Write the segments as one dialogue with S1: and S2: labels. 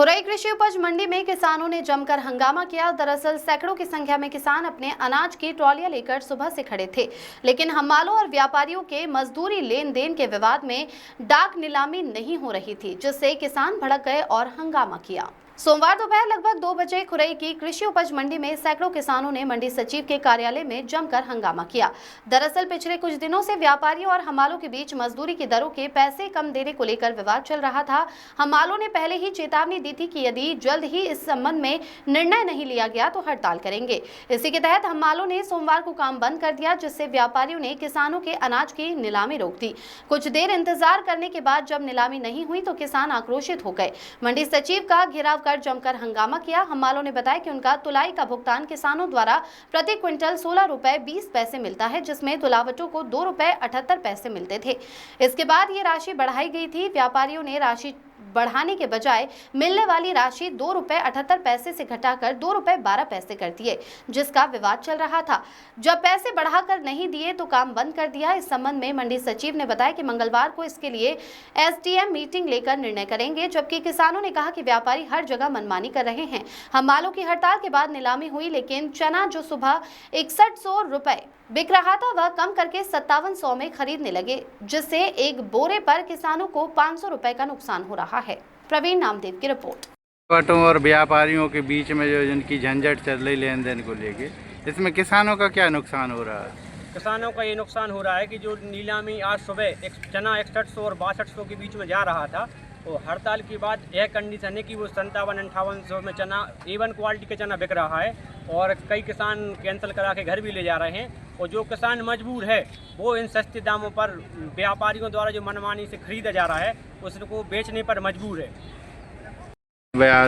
S1: खुरई कृषि उपज मंडी में किसानों ने जमकर हंगामा किया। दरअसल सैकड़ों की संख्या में किसान अपने अनाज की ट्रॉलियां लेकर सुबह से खड़े थे, लेकिन हमालों और व्यापारियों के मजदूरी लेन देन के विवाद में डाक नीलामी नहीं हो रही थी, जिससे किसान भड़क गए और हंगामा किया। सोमवार दोपहर लगभग 2 बजे खुरई की कृषि उपज मंडी में सैकड़ों किसानों ने मंडी सचिव के कार्यालय में जमकर हंगामा किया। दरअसल पिछले कुछ दिनों से व्यापारियों और हमालों के बीच मजदूरी की दरों के पैसे कम देने को लेकर विवाद चल रहा था। हमालों ने पहले ही चेतावनी दी थी कि यदि जल्द ही इस संबंध में निर्णय नहीं लिया गया तो हड़ताल करेंगे। इसी के तहत हमालों ने सोमवार को काम बंद कर दिया, जिससे व्यापारियों ने किसानों के अनाज की नीलामी रोक दी। कुछ देर इंतजार करने के बाद जब नीलामी नहीं हुई तो किसान आक्रोशित हो गए। मंडी सचिव का घेराव जमकर हंगामा किया। हमालों ने बताया कि उनका तुलाई का भुगतान किसानों द्वारा प्रति क्विंटल 16 रुपए 20 पैसे मिलता है, जिसमें तुलावटों को 2 रुपए 78 पैसे मिलते थे। इसके बाद ये राशि बढ़ाई गई थी। व्यापारियों ने राशि बढ़ाने के बजाय मिलने वाली राशि 2 रुपए 78 पैसे से घटाकर 2 रुपए 12 पैसे कर दिए, जिसका विवाद चल रहा था। जब पैसे बढ़ाकर नहीं दिए तो काम बंद कर दिया। इस संबंध में मंडी सचिव ने बताया कि मंगलवार को इसके लिए एसडीएम मीटिंग लेकर निर्णय करेंगे, जबकि किसानों ने कहा कि व्यापारी हर जगह मनमानी कर रहे हैं। हमालों की हड़ताल के बाद नीलामी हुई, लेकिन चना जो सुबह 6100 रुपए बिक रहा था वह कम करके 5700 में खरीदने लगे, जिससे एक बोरे पर किसानों को 500 रुपए का नुकसान हो रहा है। प्रवीण नामदेव की रिपोर्ट।
S2: वटों और व्यापारियों के बीच में जो जिनकी झंझट चल रही लेन देन को लेके, इसमें किसानों का क्या नुकसान हो रहा है?
S3: किसानों का ये नुकसान हो रहा है कि जो नीलामी आज सुबह चना 6100 और 6200 के बीच में जा रहा था, तो हड़ताल के बाद यह कंडीशन है कि वो 57-5800 में चना A1 क्वालिटी का चना बिक रहा है और कई किसान कैंसिल करा के घर भी ले जा रहे हैं। और जो किसान मजबूर है वो इन सस्ते दामों पर व्यापारियों द्वारा जो मनमानी से खरीदा जा रहा है उसको बेचने पर मजबूर है।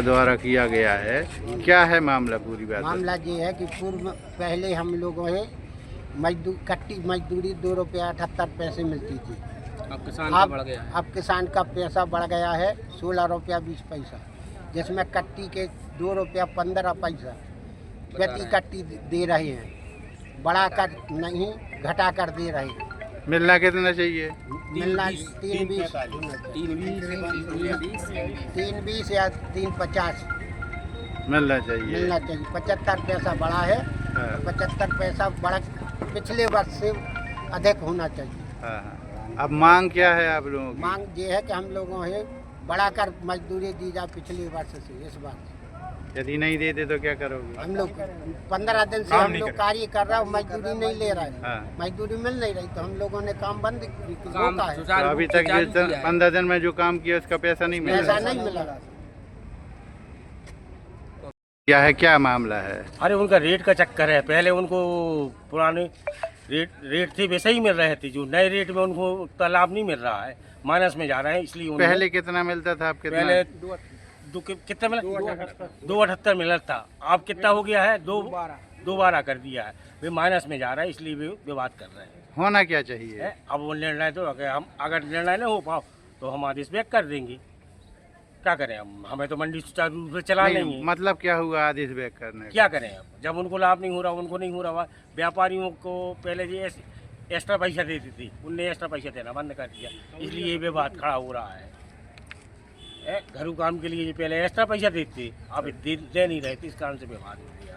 S2: द्वारा किया गया है, क्या है मामला? पूरी बात
S4: मामला ये है कि पूर्व पहले हम लोगों ने कट्टी मजदूरी 2 रुपये 78 पैसे मिलती थी।
S3: अब किसान का बढ़ गया है।
S4: अब किसान का पैसा बढ़ गया है 16 रुपया 20 पैसा, जिसमें कट्टी के 2 रुपया 15 पैसा प्रति कट्टी दे रहे हैं, बढ़ा कर नहीं घटा कर दे रहे हैं।
S2: मिलना कितना चाहिए?
S4: मिलना 320 या 350
S2: मिलना चाहिए।
S4: 75 पैसा बढ़ा है। 75 पैसा बढ़ा पिछले वर्ष से अधिक होना चाहिए।
S2: अब मांग क्या है आप लोगों की?
S4: मांग ये है कि हम लोगों से बढ़ाकर मजदूरी दी जाए पिछले वर्ष से इस बार।
S2: यदि नहीं देते तो क्या करोगे?
S4: हम लोग 15 दिन से हम लोग कार्य कर रहे हैं, मजदूरी नहीं ले रहे हैं। मजदूरी मिल नहीं रही तो हम लोगों ने काम बंद रोका है।
S2: तो अभी तक जो 15 दिन में जो काम किया उसका पैसा नहीं मिला?
S4: पैसा नहीं मिला।
S2: क्या है, क्या मामला है?
S3: अरे उनका रेट का चक्कर है। पहले उनको पुराने रेट थे वैसे ही मिल रहे थे, जो नए रेट में उनको उतना लाभ नहीं मिल रहा है, माइनस में जा रहे हैं। इसलिए
S2: पहले कितना मिलता था आपके?
S3: पहले कितना मिला? 278 मिला था। अब कितना हो गया है? 212 कर दिया है। वे माइनस में जा रहा है, इसलिए वे विवाद कर रहे हैं।
S2: होना क्या चाहिए?
S3: अब वो निर्णय तो अगर निर्णय न हो पाओ तो हम आदेश व्यक्त कर देंगे। क्या करें हम? हमें तो मंडी सुचारू रूप से चला लेंगे।
S2: मतलब क्या हुआ आदेश व्यक्त करने?
S3: क्या करें अब? जब उनको लाभ नहीं हो रहा, उनको नहीं हो रहा। व्यापारियों को पहले ये एक्स्ट्रा पैसा देती थी, उनने एक्स्ट्रा पैसा देना बंद कर दिया, इसलिए ये विवाद खड़ा हो रहा है। घरेलू काम के लिए पहले एक्स्ट्रा पैसा देते, अब दे नहीं रहे थे, इस कारण से विवाद हो गया।